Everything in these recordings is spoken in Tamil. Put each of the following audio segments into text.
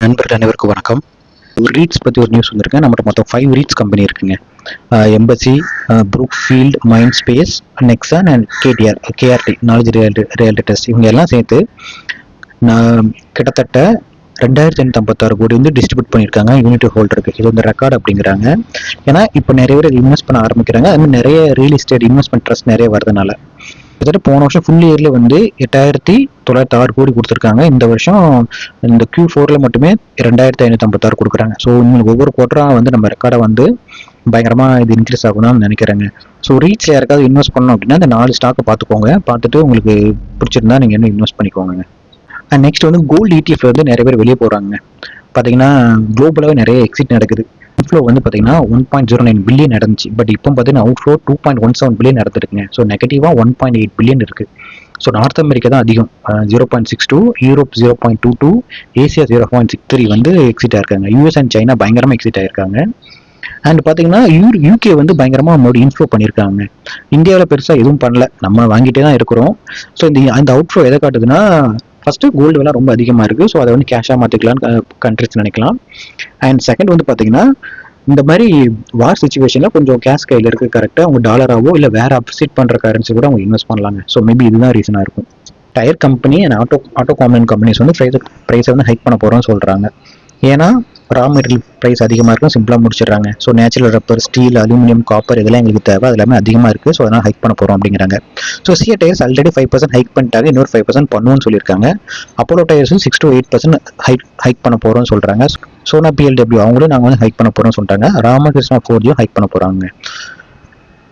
நண்பர்கள் அனைவருக்கும் வணக்கம். ஒரு ரீட்ஸ் பற்றி ஒரு நியூஸ் வந்திருக்கு. நம்மகிட்ட மொத்தம் 5 ரீட்ஸ் கம்பெனி இருக்குங்க. Embassy, Brookfield, mind space, Nexon and KRT knowledge realtors இவங்க எல்லாம் சேர்த்து கிட்டத்தட்ட 2556 கோடி வந்து டிஸ்ட்ரிபியூட் பண்ணியிருக்காங்க யூனிட் ஹோல்டருக்கு. இது வந்து ரெக்கார்டு அப்படிங்கிறாங்க. ஏன்னா இப்போ நிறைய பேர் இன்வெஸ்ட் பண்ண ஆரம்பிக்கிறாங்க. அது மாதிரி நிறைய ரியல் எஸ்டேட் இன்வெஸ்ட்மெண்ட் ட்ரஸ்ட் நிறைய வரதுனால கிட்டத்தட்ட போன வருஷம் ஃபுல் இயர்ல வந்து 8906 கோடி கொடுத்துருக்காங்க. இந்த வருஷம் இந்த Q4ல மட்டுமே 2556 கொடுக்குறாங்க. ஸோ உங்களுக்கு ஒவ்வொரு குவார்டரா வந்து நம்ம ரெக்கார்டை வந்து பயங்கரமா இது இன்க்ரீஸ் ஆகணும்னு நினைக்கிறேங்க. ஸோ ரீட்ஸ்ல யாருக்காவது இன்வெஸ்ட் பண்ணணும் அப்படின்னா இந்த 4 ஸ்டாக்கை பார்த்துக்கோங்க. பார்த்துட்டு உங்களுக்கு பிடிச்சிருந்தா நீங்க என்ன இன்வெஸ்ட் பண்ணிக்கோங்க. அண்ட் நெக்ஸ்ட் வந்து கோல்டு ETF வந்து நிறைய பேர் வெளியே போறாங்க. பார்த்தீங்கன்னா குளோபலாகவே நிறைய எக்ஸிட் நடக்குது. இன்ஃப்ளோ வந்து பார்த்தீங்கன்னா 1.09 பில்லியன் நடந்துச்சு. பட் இப்போ பார்த்தீங்கன்னா அவுட்ஃப்ளோ 2.17 பில்லியன் நடந்திருக்குங்க. ஸோ நெகட்டிவாக 1.8 பில்லியன் இருக்கு. ஸோ நார்த் அமெரிக்கா தான் அதிகம் 0.62, யூரோப் 0.22, ஏசியா 0.63 வந்து எக்ஸிட் ஆயிருக்காங்க. யூஎஸ் அண்ட் சைனா பயங்கரமாக எக்ஸிட் ஆயிருக்காங்க. அண்ட் பார்த்தீங்கன்னா யூகே வந்து பயங்கரமாக மறுபடியும் இன்ஃப்ளோ பண்ணியிருக்காங்க. இந்தியாவில் பெருசாக எதுவும் பண்ணல, நம்ம வாங்கிட்டே தான் இருக்கிறோம். ஸோ இந்த அவுட்ஃப்ளோ எதை காட்டுதுன்னா ஃபர்ஸ்ட் கோல்டு விலை ரொம்ப அதிகமாக இருக்குது. ஸோ அதை வந்து கேஷாக மாற்றிக்கலாம்னு கண்ட்ரிஸ் நினைக்கலாம். அண்ட் செகண்ட் வந்து பார்த்தீங்கன்னா இந்த மாதிரி வார் சுச்சுவேஷனில் கொஞ்சம் கேஷ் கையில் இருக்குது கரெக்டாக அவங்க டாலராவோ இல்லை வேற அப்ரிசியேட் பண்ணுற கரன்சி கூட அவங்க இன்வெஸ்ட் பண்ணலாங்க. ஸோ மேபி இதுதான் ரீசனாக இருக்கும். Tyre company and auto component companies வந்து ப்ரைஸை வந்து ஹைக் பண்ண போகிறோம்னு சொல்கிறாங்க. ஏன்னா ரா மெட்டீரியல் ப்ரைஸ் அதிகமாக இருக்கும், சிம்பிளாக முடிச்சிடுறாங்க. So natural rubber, steel, aluminium, copper இதெல்லாம் எங்களுக்கு தேவை, அது எல்லாமே அதிகமாக இருக்குது. ஸோ அதனால் ஹைக் பண்ண போகிறோம் அப்படிங்கிறாங்க. So CA tyres already 5% hike பண்ணிட்டாங்க, இன்னொரு 5% பண்ணுவோம்னு சொல்லியிருக்காங்க. அப்போலோ டயர்ஸும் 6 to 8% ஹைக் பண்ண போகிறோம்னு சொல்கிறாங்க. சோனா PLW அவங்களும் நாங்கள் வந்து ஹைக் பண்ண போகிறோம்னு சொல்லிட்டாங்க. ராமகிருஷ்ணா ஃபோர்டியும் ஹைக் பண்ண போகிறாங்க.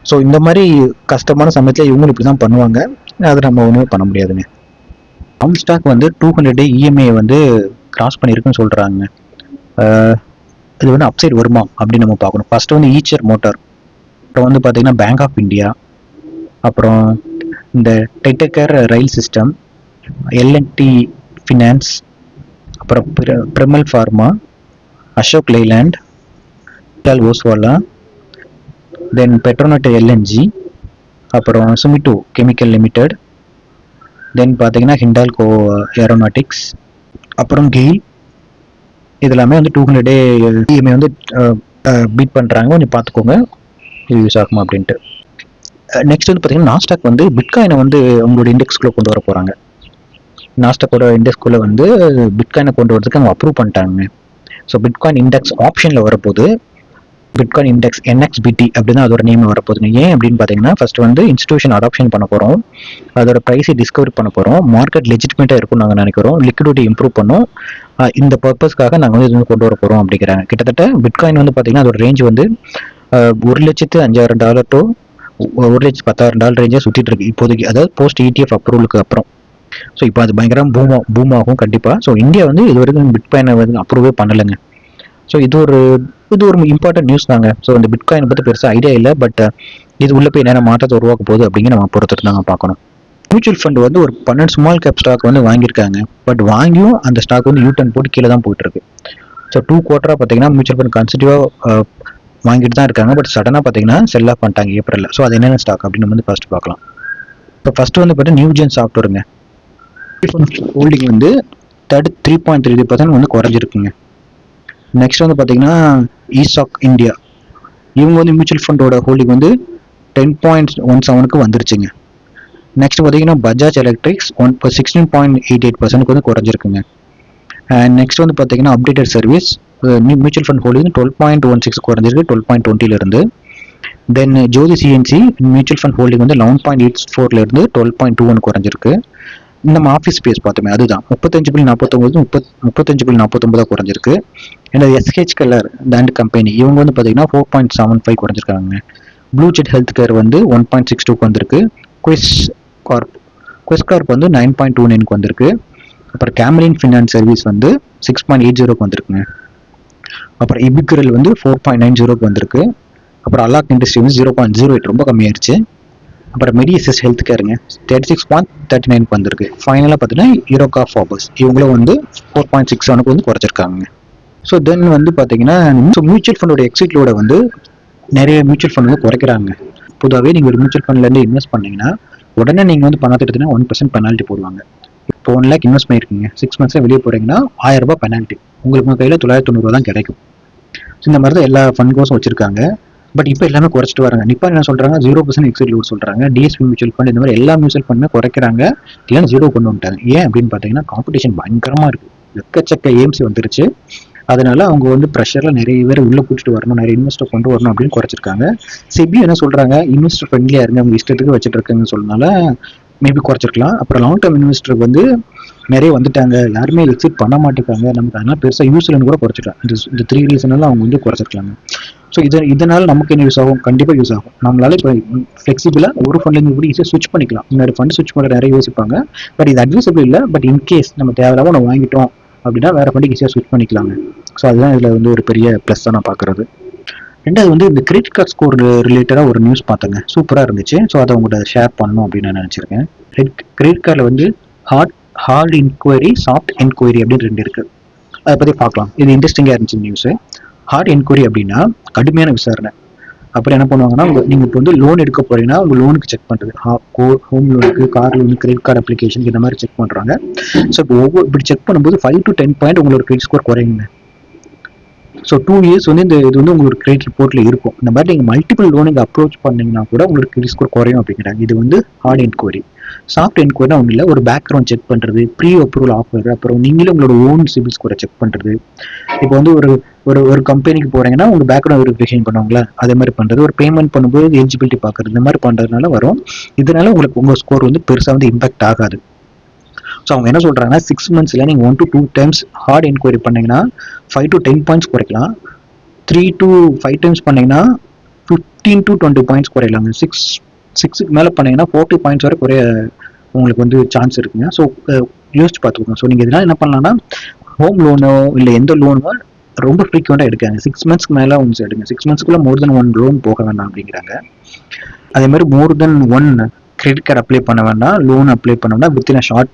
ஸோ இந்த மாதிரி கஷ்டமான சமயத்தில் இவங்களும் இப்படி தான் பண்ணுவாங்க. அதை நம்ம ஒன்றுமே பண்ண முடியாதுங்க. ஸ்டாக் வந்து 200 day EMA வந்து கிராஸ் பண்ணியிருக்குன்னு சொல்கிறாங்க. இது வந்து அப்சைட் வருமா அப்படின்னு நம்ம பார்க்கணும். ஃபர்ஸ்ட் வந்து ஈச்சர் மோட்டார், அப்புறம் வந்து பார்த்தீங்கன்னா பேங்க் ஆஃப் இந்தியா, அப்புறம் இந்த டெட்டக்கர் ரயில் சிஸ்டம், L&T ஃபினான்ஸ், அப்புறம் பிரிமல் ஃபார்மா, அசோக் லேலண்ட், ஓஸ்வாலா, தென் பெட்ரோனட் LNG, அப்புறம் சுமிட்டோ கெமிக்கல் லிமிடெட், தென் பார்த்தீங்கன்னா ஹிண்டால்கோ ஏரோநாட்டிக்ஸ், அப்புறம் கெயில். இது எல்லாமே வந்து 200 day EMA வந்து பீட் பண்ணுறாங்க. கொஞ்சம் பார்த்துக்கோங்க இது யூஸ் ஆகுமா அப்படின்ட்டு. நெக்ஸ்ட் வந்து பார்த்தீங்கன்னா நாஸ்டாக் வந்து பிட்காயினை வந்து உங்களோட இண்டெக்ஸ்குள்ளே கொண்டு வர போகிறாங்க. நாஸ்டாக்கோட இண்டெக்ஸ்குள்ளே வந்து பிட்காயினை கொண்டு வரதுக்கு அவங்க அப்ரூவ் பண்ணிட்டாங்க. ஸோ பிட்காயின் இண்டெக்ஸ் ஆப்ஷனில் வரப்போது பிட்காயின் இண்டெக்ஸ் NXBT அப்படின்னு அதோட நேம் வரப்போகுதுங்க. ஏன் அப்படின்னு பார்த்தீங்கன்னா ஃபர்ஸ்ட் வந்து இன்ஸ்டிடியூஷன் அடாப்ஷன் பண்ண போகிறோம், அதோட ப்ரைஸை டிஸ்கவரி பண்ண போகிறோம், மார்க்கெட் லெஜிட்மேட்டாக இருக்கும்னு நாங்கள் நினைக்கிறோம், லிக்விடிட்டி இம்ப்ரூவ் பண்ணோம். இந்த பர்பஸ்க்காக நாங்கள் வந்து இது கொண்டு வர போகிறோம் அப்படிங்கிறாங்க. கிட்டத்தட்ட பிட்காயின் வந்து பார்த்தீங்கன்னா அதோட ரேஞ்ச் வந்து $1,05,000 to $1,10,000 ரேஞ்சாக சுற்றிட்டு இருக்கு இப்போதைக்கு, அதாவது போஸ்ட் ETF அப்ரூவலுக்கு அப்புறம். ஸோ இப்போ அது பயங்கரம் பூம் ஆகும் கண்டிப்பாக. ஸோ இந்தியா வந்து இது வரைக்கும் பிட்காயினை வந்து அப்ரூவே பண்ணலைங்க. ஸோ இது ஒரு இம்பார்ட்டன்ட் நியூஸ் தாங்க. ஸோ இந்த பிட்காயின் பற்றி பெருசாக ஐடியா இல்லை, பட் இது உள்ள போய் என்னென்ன மாற்றத்தை உருவாக்க போகுது அப்படிங்கிற நம்ம பொறுத்துட்டு தாங்க பார்க்கணும். மியூச்சுவல் ஃபண்ட் வந்து ஒரு 12 ஸ்மால் கேப் ஸ்டாக் வந்து வாங்கியிருக்காங்க. பட் வாங்கியும் அந்த ஸ்டாக் வந்து U-turn போட்டு கீழே தான் போயிட்டு இருக்கு. ஸோ 2 quarter பார்த்தீங்கன்னா மியூச்சுவல் ஃபண்ட் கன்சிடிவாக வாங்கிட்டு தான் இருக்காங்க. பட் சடனாக பார்த்தீங்கன்னா செல் ஆஃப் பண்ணிட்டாங்க ஏப்ரலில். ஸோ அது என்னென்ன ஸ்டாக் அப்படின்னு வந்து ஃபர்ஸ்ட் பார்க்கலாம். இப்போ ஃபர்ஸ்ட் வந்து பார்த்தீங்கன்னா நியூஜென் சாஃப்ட்வேருங்க. ஹோல்டிங் வந்து 33.33% வந்து குறைஞ்சிருக்குங்க. நெக்ஸ்ட் வந்து பார்த்தீங்கன்னா ஈஸ்டாக் இந்தியா, இவங்க வந்து மியூச்சுவல் ஃபண்டோட ஹோல்டிங் வந்து 10.17க்கு வந்துருச்சுங்க. நெக்ஸ்ட் பார்த்தீங்கன்னா பஜாஜ் எலக்ட்ரிக்ஸ் 16.88% வந்து குறைஞ்சிருக்குங்க. அண்ட் நெக்ஸ்ட் வந்து பார்த்தீங்கன்னா updated service mutual fund holding 12.16 குறைஞ்சிருக்கு 12.20 இருந்து. தென் ஜோதி CNC மியூச்சுவல் ஃபண்ட் ஹோல்டிங் வந்து 11.84 இருந்து 12.21 குறைஞ்சிருக்கு. நம்ம ஆஃபீஸ் ஸ்பேஸ் பார்த்தோமே அதுதான் 35.49 35.49 குறைஞ்சிருக்கு. இந்த SH கலர் லேண்ட் கம்பெனி இவங்க வந்து பார்த்தீங்கன்னா 4.75 குறைஞ்சிருக்காங்க. ப்ளூ ஜெட் ஹெல்த் கேர் வந்து 1.62 வந்திருக்கு. குவிஸ் கார்ப் வந்து 9.29 வந்திருக்கு. அப்புறம் கேமலின் ஃபினான்ஸ் சர்வீஸ் வந்து 6.80 வந்திருக்குங்க. அப்புறம் இபிக்ரல் வந்து 4.90 வந்திருக்கு. அப்புறம் அலாக் இண்டஸ்ட்ரி வந்து 0.08 ரொம்ப கம்மியாயிருச்சு. அப்புறம் மெடிஎஸ்எஸ் ஹெல்த் கேருங்க 36.39 வந்திருக்கு. ஃபைனலாக பார்த்தீங்கன்னா ஈரோகா ஃபாபர்ஸ் இவங்களும் வந்து 4.67 வந்து குறைச்சிருக்காங்க. ஸோ தென் வந்து பார்த்தீங்கன்னா மியூச்சுவல் ஃபண்டோட எக்ஸிட்லோட வந்து நிறைய மியூச்சுவல் ஃபண்ட் வந்து குறைக்கிறாங்க. பொதுவாகவே நீங்கள் ஒரு மியூச்சுவல் ஃபண்ட்லேருந்து இன்வெஸ்ட் பண்ணீங்கன்னா உடனே நீங்கள் வந்து பணத்தை எடுத்தீங்கன்னா 1% பெனால்ட்டி போடுவாங்க. இப்போ 1 லேக் இன்வெஸ்ட் பண்ணியிருக்கீங்க, 6 மந்த்ஸில் வெளியே போகிறீங்கன்னா 1000 ரூபாய் பெனால்ட்டி, உங்களுக்கு உங்கள் கையில் 990 தான் கிடைக்கும். ஸோ இந்த மாதிரி தான் எல்லா ஃபண்ட் கோர்ஸும் வச்சிருக்காங்க. பட் இப்போ எல்லாமே குறைச்சிட்டு வராங்க. நிப்பான் என்ன சொல்கிறாங்க, 0% எக்ஸிட் லோட் சொல்கிறாங்க. டிஎஸ்பி மியூச்சுவல் ஃபண்ட் இந்த மாதிரி எல்லா மியூச்சுவல் ஃபண்டுமே குறைக்கிறாங்க, இல்லைன்னா 0 கொண்டு வந்துட்டாங்க. ஏன் அப்படின்னு பார்த்தீங்கன்னா காம்படிஷன் பயங்கரமாக இருக்குது, எக்கச்சக்க ஏஎம்சி வந்துருச்சு. அதனால அவங்க வந்து ப்ரெஷரில் நிறைய பேர் உள்ளே கூட்டிட்டு வரணும், நிறைய இன்வெஸ்டர் கொண்டு வரணும் அப்படின்னு குறைச்சிருக்காங்க. செபி என்ன சொல்கிறாங்க, இன்வெஸ்டர் ஃப்ரெண்ட்லியாக இருங்க, அவங்க இஷ்டத்துக்கு வச்சுட்டு இருக்காங்கன்னு சொன்னனால மேபி குறைச்சிருக்கலாம். அப்புறம் லாங் டேர்ம் இன்வெஸ்டருக்கு வந்து நிறைய வந்துட்டாங்க, யாருமே எக்ஸிட் பண்ண மாட்டேங்காங்க, நமக்கு அதனால பெருசாக யூஸ் இல்லைன்னு கூட குறைச்சிக்கலாம். இந்த 3 ரீசனால அவங்க வந்து குறைச்சிருக்காங்க. ஸோ இதனால நமக்கு என்ன யூஸ் ஆகும், கண்டிப்பாக யூஸ் ஆகும். நம்மளால இப்போ ஃப்ளெக்சிபிளாக ஒரு ஃபண்ட்லேருந்து கூட ஈஸியாக ஸ்விட்ச் பண்ணிக்கலாம். முன்னாடி ஃபண்ட் ஸ்விட்ச் பண்ண நிறைய யோசிப்பாங்க, பட் இது அட்வைசபிள் இல்லை. பட் இன்கேஸ் நம்ம தேவையில்லாம நம்ம வாங்கிட்டோம் அப்படின்னா வேற ஃபண்டுக்கு ஈஸியாக ஸ்விட்ச் பண்ணிக்கலாங்க. ஸோ அதுதான் இதில் வந்து ஒரு பெரிய ப்ளஸ் தான் நான் பார்க்குறது. ரெண்டாவது வந்து இந்த கிரெடிட் கார்டு ஸ்கோர் ரிலேட்டடாக ஒரு நியூஸ் பார்த்தேங்க, சூப்பராக இருந்துச்சு. ஸோ அதை உங்கள்கிட்ட ஷேர் பண்ணணும் அப்படின்னு நான் நினச்சிருக்கேன். கிரெடிட் கார்டில் வந்து ஹார்ட் என்கொயரி, சாஃப்ட் என்கொயரி அப்படின்னு 2 இருக்குது. அதை பற்றி பார்க்கலாம். இது இன்ட்ரெஸ்டிங்காக இருந்துச்சு நியூஸு. ஹார்ட் என்கொயரி அப்படின்னா கடுமையான விசாரணை. அப்புறம் என்ன பண்ணுவாங்கன்னா, நீங்கள் இப்போ வந்து லோன் எடுக்க போறீங்கன்னா உங்கள் லோனுக்கு செக் பண்ணுறது, ஹோம் லோனுக்கு, car loan, credit card application இந்த மாதிரி செக் பண்ணுறாங்க. ஸோ இப்போ இப்படி செக் பண்ணும்போது 5 to 10 பாயிண்ட் உங்களோட கிரெடிட் ஸ்கோர் குறையுங்க. ஸோ 2 இயர்ஸ் வந்து இது வந்து உங்களுக்கு கிரெடிட் ரிப்போர்ட்டில் இருக்கும். இந்த மாதிரி நீங்கள் மல்டிபிள் லோனுக்கு அப்ரோச் பண்ணிங்கன்னா கூட உங்களுக்கு கிரெடிட் ஸ்கோர் குறையும் அப்படிங்கிறாங்க. இது வந்து ஹார்ட் என்கொயரி. சாஃப்ட் என்கொயரினா ஒன்றும் இல்லை, ஒரு பேக்ரவுண்ட் செக் பண்ணுறது, ப்ரீ அப்ரூவல் ஆஃபர், அப்புறம் நீங்களும் உங்களோட ஓன் சிபில் ஸ்கோரை செக் பண்ணுறது. இப்போ வந்து ஒரு கம்பெனிக்கு போகிறீங்கன்னா உங்கள் பேக்ரவுண்ட் வெரிஃபிகேஷன் பண்ணுவாங்களா, அதே மாதிரி பண்ணுறது, ஒரு பேமெண்ட் பண்ணும்போது எலிஜிபிலிட்டி பார்க்குறது, இந்த மாதிரி பண்ணுறதுனால வரும். இதனால உங்களுக்கு உங்கள் ஸ்கோர் வந்து பெருசாக வந்து இம்பாக்ட் ஆகாது. ஸோ அவங்க என்ன சொல்கிறாங்கன்னா, 6 மந்த்ஸில் நீங்கள் 1 to 2 டைம்ஸ் ஹார்ட் என்கொயரி பண்ணிங்கன்னா 5 to 10 பாயிண்ட்ஸ் குறைக்கலாம். 3 to 5 டைம்ஸ் பண்ணிங்கன்னா 15 to 20 பாயிண்ட்ஸ் குறையலாங்க. 6க்கு மேலே பண்ணிங்கன்னா 40 பாயிண்ட்ஸ் வரை குறைய உங்களுக்கு வந்து சான்ஸ் இருக்குங்க. ஸோ யோசிச்சு பார்த்துக்கோங்க. ஸோ நீங்கள் இதனால் என்ன பண்ணலாம்னா, ஹோம் லோனோ இல்லை எந்த லோனோ ரொம்ப ஃப்ரீக்வெண்ட்டாக எடுக்காங்க. 6 மந்த்ஸ்க்கு மேலே ஒன்ஸ் எடுங்க. 6 மந்த்ஸ்க்குள்ளே மோர் தென் 1 லோன் போக வேண்டாம் அப்படிங்கிறாங்க. அதே மாதிரி more than 1 credit card apply பண்ண வேண்டாம், லோன் அப்ளை பண்ண வேண்டாம், within a short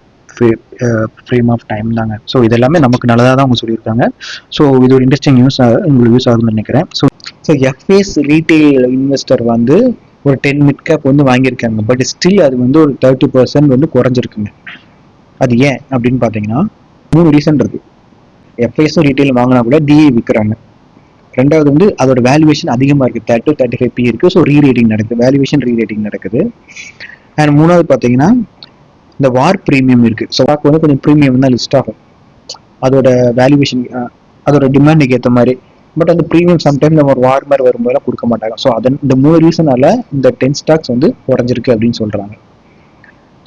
frame of time தாங்க. ஸோ இது எல்லாமே நமக்கு நல்லதாக தான் அவங்க சொல்லியிருக்காங்க. ஸோ இது ஒரு இன்ட்ரெஸ்டிங் நியூஸ், உங்களுக்கு யூஸ் ஆகுதுன்னு நினைக்கிறேன். ஸோ எஃப்எஸ் ரீட்டைல் இன்வெஸ்டர் வந்து ஒரு 10 மிட் கேப் வந்து வாங்கியிருக்காங்க. பட் ஸ்டில் அது வந்து ஒரு 30% வந்து குறைஞ்சிருக்குங்க. அது ஏன் அப்படின்னு பார்த்தீங்கன்னா 3 ரீசன் இருக்கு. எஃப்ஐஎஸும் ரீட்டைல் வாங்கினா கூட டிஏ விற்கிறாங்க. ரெண்டாவது வந்து அதோட வேல்யூவேஷன் அதிகமாக இருக்குது, 30 to 35 பி இருக்குது. ஸோ ரீரேட்டிங் நடக்குது, வேல்யூவேஷன் ரீரேட்டிங் நடக்குது. அண்ட் மூணாவது பார்த்தீங்கன்னா இந்த வார் ப்ரீமியம் இருக்குது. ஸோ வாக்கு வந்து கொஞ்சம் ப்ரீமியம் தான் லிஸ்ட் ஆகும், அதோட வேல்யூவேஷன் அதோட டிமாண்டுக்கு ஏற்ற மாதிரி. பட் அந்த ப்ரீமியம் சம்டைம் நம்ம ஒரு வார் மாதிரி வரும்போதெல்லாம் கொடுக்க மாட்டாங்க. ஸோ இந்த 3 ரீசனால இந்த 10 ஸ்டாக்ஸ் வந்து குறைஞ்சிருக்கு அப்படின்னு சொல்கிறாங்க.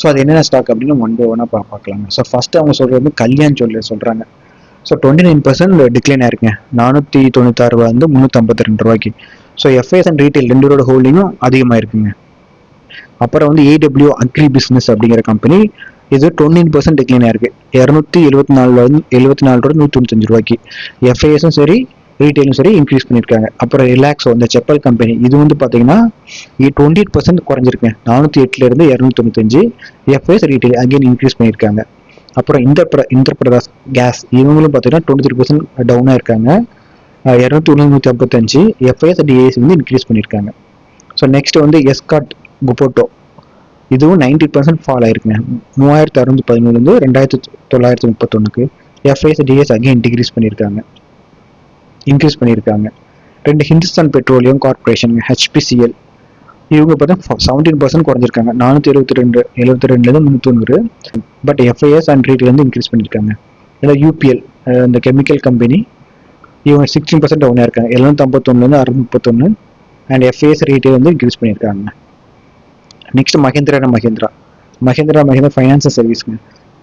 ஸோ அது என்னென்ன ஸ்டாக் அப்படின்னு 1 by 1 பார்க்கலாங்க. ஸோ ஃபர்ஸ்ட் அவங்க சொல்கிறது வந்து கல்யாண் சொல்கிறாங்க. ஸோ 29% டிக்ளைன் ஆயிருக்குங்க, 496 ரூபா வந்து 352 ரூபாய்க்கு. ஸோ எஃப்ஐஎஸ் அண்ட் ரீட்டைல் 2 ஹோல்டிங்கும் அதிகமாக இருக்குங்க. அப்புறம் வந்து ஏடபிள்யூ அக்ரி பிஸ்னஸ் அப்படிங்கிற கம்பெனி, இது 29% டிக்ளைன் ஆயிருக்கு, 274 ரூபா 195 ரூபாய்க்கு. எஃப்ஐஎஸும் சரி ரீட்டைலும் சரி இன்க்ரீஸ் பண்ணியிருக்காங்க. அப்புறம் ரிலாக்ஸோ இந்த செப்பல் கம்பெனி, இது வந்து பார்த்தீங்கன்னா 28% குறைஞ்சிருக்குங்க, 408 295. எஃப்ஐஎஸ் ரீட்டைல் அகைன் இன்க்ரீஸ் பண்ணியிருக்காங்க. அப்புறம் இந்திரபிரதாஸ் கேஸ், இவங்களும் பார்த்தீங்கன்னா 23% டவுனாக இருக்காங்க, 255. எஃப்ஐஎஸ் டிஏஎஸ் வந்து இன்க்ரீஸ் பண்ணியிருக்காங்க. ஸோ நெக்ஸ்ட் வந்து எஸ்காட் குபோட்டோ, இதுவும் 90% ஃபால் ஆயிருக்குங்க, 3617 2931. எஃப்ஐஎஸ் டிஎஸ் அகைன் இன்க்ரீஸ் பண்ணியிருக்காங்க. 2 ஹிந்துஸ்தான் பெட்ரோலியம் கார்பரேஷன் ஹெச்பிசிஎல், இவங்க பார்த்தா 17% குறைஞ்சிருக்காங்க, 472 390. பட் எஃப்ஐஎஸ் அண்ட் ரீட்டைல் வந்து இன்க்ரீஸ் பண்ணியிருக்காங்க. இல்லை யூபிஎல் இந்த கெமிக்கல் கம்பெனி, இவங்க 16% டவுனாக இருக்காங்க, 751 631. அண்ட் எஃப்ஐஎஸ் ரீட்டைல் வந்து இன்க்ரீஸ் பண்ணியிருக்காங்க. நெக்ஸ்ட் மஹேந்திரா ஃபைனான்ஸ் சர்வீஸ்ங்க,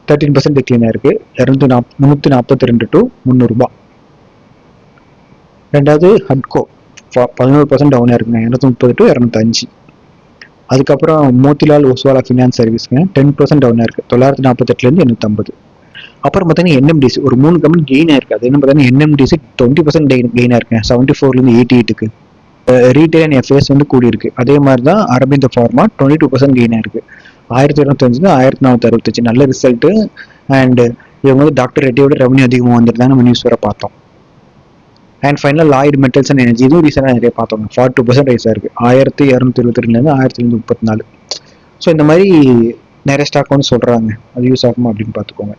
13% டிக்ளைன் ஆயிருக்கு, 342 to 300 ரூபாய். ரெண்டாவது ஹட்கோ 11% டவுன் ஆயிருக்குங்க, 230 to 205. அதுக்கப்புறம் மோத்திலால் ஒஸ்வாலா ஃபினான்ஸ் சர்வீஸ்ங்க, 10% டவுன் ஆயிருக்கு, 948 850. அப்புறம் பார்த்தீங்கன்னா என்எம்டிசி ஒரு 3 கம்பெனி கெயின் ஆயிருக்கு. அது என்ன பார்த்தீங்கன்னா என்எம்டிசி 20% கெயின் ஆயிருக்குங்க, 74 88. ரீட்டைல் அண்ட் எஃப்ஐஎஸ் வந்து கூடியிருக்கு. அதே மாதிரி தான் அரபிந்த் ஃபார்மா 22% கெயின் ஆயிருக்கு, 1205 1465. நல்ல ரிசல்ட்டு. அண்ட் இவங்க வந்து டாக்டர் ரெட்டியோட ரெவன்யூ அதிகமாக வந்துட்டு தான் நம்ம நியூஸ் வர பார்த்தோம். அண்ட் ஃபைனலாக லாய்டு மெட்டல்ஸ் அண்ட் எனர்ஜி, இதுவும் ரீசெண்டாக நிறைய பார்த்தோம், 42% ரைஸ் ஆயிருக்கு, 1222 1134. ஸோ இந்த மாதிரி நிறைய ஸ்டாக் வந்து சொல்கிறாங்க, அது யூஸ் ஆகுமா அப்படின்னு பார்த்துக்கோங்க.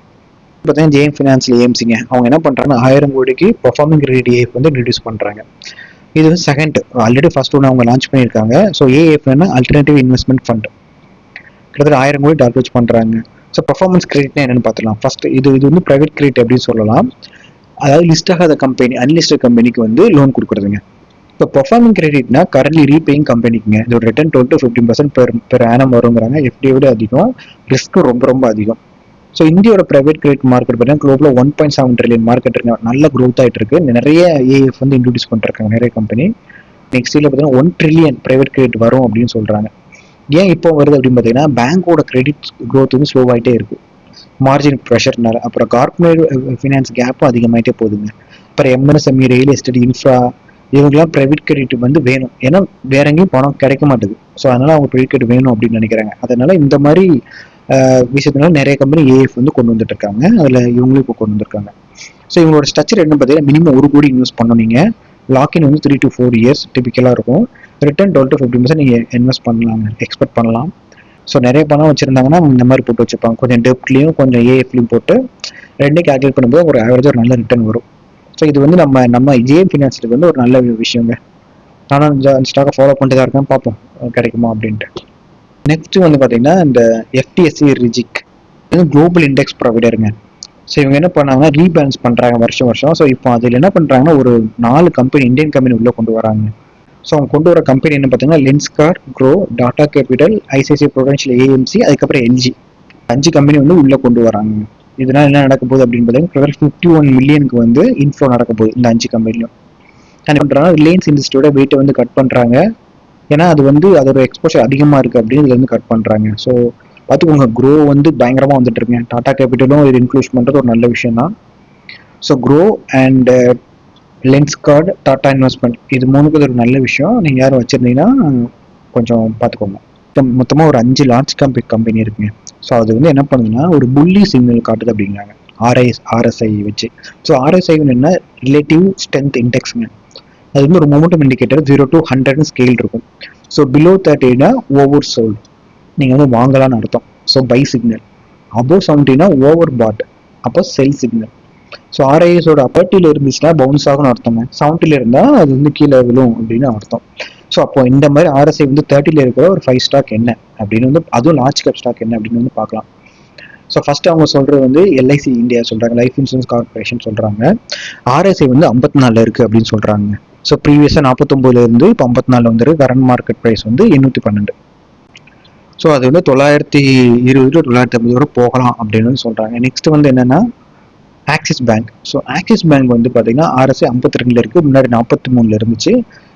பார்த்தீங்கன்னா ஜேஎம் ஃபினான்ஸில் ஏஎம்சிங்க, அவங்க என்ன பண்ணுறாங்கன்னா 1000 கோடிக்கு பர்ஃபார்மிங் கிரேட் ஏஎஃப் வந்து இன்ட்ரடியூஸ் பண்ணுறாங்க. இது வந்து செகண்ட், ஆல்ரெடி ஃபர்ஸ்ட் ஒன்று அவங்க லான்ச் பண்ணியிருக்காங்க. ஸோ ஏஎஃப்னா அல்டர்னேட்டிவ் இன்வெஸ்ட்மெண்ட் ஃபண்ட், கிட்டத்தட்ட 1000 கோடி டார்கெட் பண்ணுறாங்க. ஸோ பர்ஃபார்மன்ஸ் கிரெடிட்னா என்னன்னு பார்த்துலாம். ஃபர்ஸ்ட் இது வந்து ப்ரைவேட் கிரெடிட் அப்படின்னு சொல்லலாம். அதாவது லிஸ்ட் ஆகாத கம்பெனி, அன்லிஸ்டட் கம்பெனிக்கு வந்து லோன் கொடுக்குறதுங்க. இப்போ பர்ஃபார்மிங் கிரெடிட்னா கரண்ட்லி ரீபேயிங் கம்பெனிக்குங்க. இதோட ரிட்டர்ன் 12-15% பெர் ஆனம் வருங்கிறாங்க. எஃப்டியை விட அதிகம், ரிஸ்க்கும் ரொம்ப ரொம்ப அதிகம். ஸோ இந்தியோட பிரைவேட் கிரெடிட் மார்க்கெட் பார்த்தீங்கன்னா குளோபலில் 1.7 ட்ரில்லியன் மார்க்கெட் இருக்கு, நல்ல க்ரோத் ஆகிட்டு இருக்கு. நிறைய ஏஎஃப் வந்து இன்ட்ரடியூஸ் பண்ணிருக்காங்க நிறைய கம்பெனி. நெக்ஸ்ட் இயர்ல பார்த்தீங்கன்னா 1 ட்ரில்லியன் பிரைவேட் கிரெடிட் வரும் அப்படின்னு சொல்றாங்க. ஏன் இப்போ வருது அப்படின்னு பார்த்தீங்கன்னா பேங்கோட கிரெடிட் க்ரோத் வந்து ஸ்லோவாயிட்டே இருக்கு, மார்ஜின் ப்ரெஷர்னால. அப்புறம் கார்பரேட் ஃபினான்ஸ் கேப்பும் அதிகமாயிட்டே போகுதுங்க. அப்புறம் எம்எஸ்எம்இ, ரியல் எஸ்டேட், இன்ஃப்ரா, இவங்கெல்லாம் பிரைவேட் கிரெடிட் வந்து வேணும், ஏன்னா வேற எங்கேயும் பணம் கிடைக்க மாட்டேது. ஸோ அதனால அவங்க பிரைவேட் கிரெடிட் வேணும் அப்படின்னு நினைக்கிறாங்க. அதனால இந்த மாதிரி விஷயத்தினால நிறைய கம்பெனி ஏஎஃப் வந்து கொண்டு வந்துட்டு இருக்காங்க. அதில் இவங்களும் இப்போ கொண்டு வந்திருக்காங்க. ஸோ இவங்களோட ஸ்ட்ரக்சர் என்ன பார்த்தீங்கன்னா மினிமம் 1 கோடி இன்வெஸ்ட் பண்ணணும் நீங்கள். லாக்இன் வந்து 3 to 4 years டிபிக்கலாக இருக்கும். ரிட்டர்ன் 12-15% நீங்கள் இன்வெஸ்ட் பண்ணலாம், எக்ஸ்பெக்ட் பண்ணலாம். ஸோ நிறைய பணம் வச்சுருந்தாங்கன்னா இந்த மாதிரி போட்டு வச்சுப்பாங்க. கொஞ்சம் டெப்ட்லையும் கொஞ்சம் ஏஎஃப்லையும் போட்டு ரெண்டே கேல்குலேட் பண்ணும்போது ஒரு ஆவரேஜாக ஒரு நல்ல ரிட்டர்ன் வரும். ஸோ இது வந்து நம்ம ஜேஎம் ஃபினான்ஸுக்கு வந்து ஒரு நல்ல விஷயங்க. நானும் அந்த ஸ்டாக்கை ஃபாலோ பண்ணிட்டு தான் இருக்கேன், பார்ப்போம் கிடைக்குமா அப்படின்ட்டு. நெக்ஸ்ட் வந்து பார்த்தீங்கன்னா இந்த எஃப்டிஎஸ்சி ரிஜிக், இது குளோபல் இண்டெக்ஸ் ப்ரொவைடருங்க. ஸோ இவங்க என்ன பண்ணாங்கன்னா ரீபேலன்ஸ் பண்ணுறாங்க வருஷம். ஸோ இப்போ அதில் என்ன பண்ணுறாங்கன்னா ஒரு 4 கம்பெனி, இந்தியன் கம்பெனி உள்ளே கொண்டு வராங்க. ஸோ அவங்க கொண்டு வர கம்பெனி என்ன பார்த்தீங்கன்னா Lenskart, Groww, Tata capital, ICICI prudential, AMC, அதுக்கப்புறம் எல்ஜி, 5 கம்பெனி வந்து உள்ளே கொண்டு வராங்க. இதனால என்ன நடக்க போகுது அப்படின்னு பார்த்தீங்கன்னா 51 மில்லியனுக்கு வந்து இன்ஃப்ளோ நடக்க போகுது இந்த 5 கம்பெனிலும். என்ன பண்ணுறாங்க, ரிலையன்ஸ் இண்டஸ்ட்ரியோட வெயிட்டை வந்து கட் பண்ணுறாங்க. ஏன்னா அது வந்து அதோட எக்ஸ்போஷர் அதிகமாக இருக்குது அப்படின்னு இதுல இருந்து கட் பண்ணுறாங்க. ஸோ பார்த்துக்கோங்க, க்ரோ வந்து பயங்கரமாக வந்துட்டு இருக்குங்க. டாடா கேபிட்டலும் இது இன்க்ளூஸ் பண்ணுறது ஒரு நல்ல விஷயம் தான். So grow and Lenskart, Tata investment, இது 3க்கு ஒரு நல்ல விஷயம். நீங்கள் யாரும் வச்சுருந்தீங்கன்னா கொஞ்சம் பார்த்துக்கோங்க. மொத்தமாக ஒரு 5 லார்ஜ் கம்பெனி இருக்குங்க. ஸோ அது வந்து என்ன பண்ணுதுன்னா ஒரு புள்ளி சிக்னல் காட்டுது அப்படிங்கிறாங்க ஆர்எஸ்ஐ வச்சு. ஸோ ஆர்எஸ்ஐ என்ன, ரிலேட்டிவ் ஸ்ட்ரென்த் இண்டெக்ஸுங்க. அது வந்து ஒரு மொமெண்டம் இண்டிகேட்டர் 0 to 100 ஸ்கேல் இருக்கும். ஸோ பிலோ 30னா ஓவர் சோல்டு, நீங்கள் வந்து வாங்கலான்னு அர்த்தம். So buy signal. அபோவ் 70னா ஓவர் பாட், அப்போ செல் சிக்னல். ஸோ ஆர்ஐஎஸோட 30ல இருந்துச்சுன்னா பவுன்ஸ் ஆகும்னு அர்த்தம், 70ல இருந்தால் அது வந்து கீழே விழும் அப்படின்னு அர்த்தம். ஸோ அப்போ இந்த மாதிரி ஆர்எஸ்ஐ வந்து 30ல இருக்கிற ஒரு 5 ஸ்டாக் என்ன அப்படின்னு வந்து, அதுவும் லார்ஜ் கேப் ஸ்டாக் என்ன அப்படின்னு வந்து பார்க்கலாம். ஸோ ஃபர்ஸ்ட் அவங்க சொல்றது வந்து எல்ஐசி இந்தியா சொல்றாங்க, லைஃப் இன்சூரன்ஸ் கார்பரேஷன் சொல்றாங்க. ஆர்எஸ்ஐ வந்து 54 இருக்கு அப்படின்னு சொல்றாங்க. ஸோ ப்ரீவியஸாக 49 இருந்து இப்போ 54 வந்துருக்கு. கரண்ட் மார்க்கெட் ப்ரைஸ் வந்து 812. ஸோ அது வந்து 920 to 950 வரை போகலாம் அப்படின்னு வந்து சொல்கிறாங்க. நெக்ஸ்ட் வந்து என்னென்னா axis bank. So axis bank வந்து பார்த்தீங்கன்னா ஆர்எஸ்ஐ 52 இருக்குது, முன்னாடி 43 இருந்துச்சு,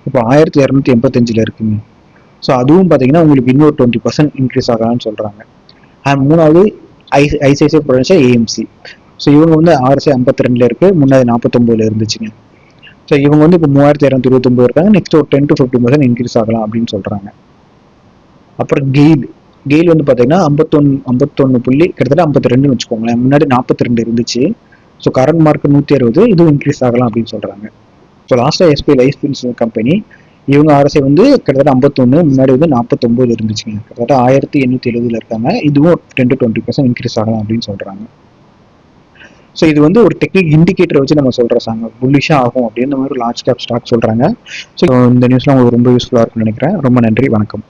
இப்போ 1285 இருக்குங்க. ஸோ அதுவும் பார்த்தீங்கன்னா உங்களுக்கு இன்னொரு 20% இன்க்ரீஸ் ஆகலாம்னு சொல்கிறாங்க. அண்ட் மூணாவது ஐசிஐசிஐ ப்ரூடென்ஷியல், ஏஎம்சி. ஸோ இவங்க வந்து ஆர்எஸ்ஐ 52 இருக்குது, முன்னாடி 49 இருந்துச்சுங்க. ஸோ இவங்க வந்து இப்போ 3229 இருக்காங்க. நெக்ஸ்ட் ஒரு 10-15% இன்க்ரீஸ் ஆகலாம் அப்படின்னு சொல்கிறாங்க. அப்புறம் கெயில் வந்து பார்த்தீங்கன்னா 51 புள்ளி கிட்டத்தட்ட 52 வச்சுக்கோங்களேன், முன்னாடி 42 இருந்துச்சு. ஸோ கரண்ட் மார்க்கெட் 160, இதுவும் இன்க்ரீஸ் ஆகலாம் அப்படின்னு சொல்கிறாங்க. ஸோ லாஸ்ட்டாக எஸ்பிஐ லைஃப் இன்சூரன்ஸ் கம்பெனி, இவங்க ஆர்எஸ்ஐ வந்து கிட்டத்தட்ட 51, முன்னாடி வந்து 49 இருந்துச்சுங்க. கிட்டத்தட்ட 1870 இருக்காங்க. இதுவும் 10-20% இன்க்ரீஸ் ஆகலாம் அப்படின்னு சொல்கிறாங்க. ஸோ இது வந்து ஒரு டெக்னிக் இண்டிகேட்டர் வச்சு நம்ம சொல்கிறாங்க புல்லிஷாக ஆகும் அப்படின்ற மாதிரி லார்ஜ் கேப் ஸ்டாக் சொல்கிறாங்க. ஸோ இந்த நியூஸ்லாம் உங்களுக்கு ரொம்ப யூஸ்ஃபுல்லாக இருக்கும்னு நினைக்கிறேன். ரொம்ப நன்றி, வணக்கம்.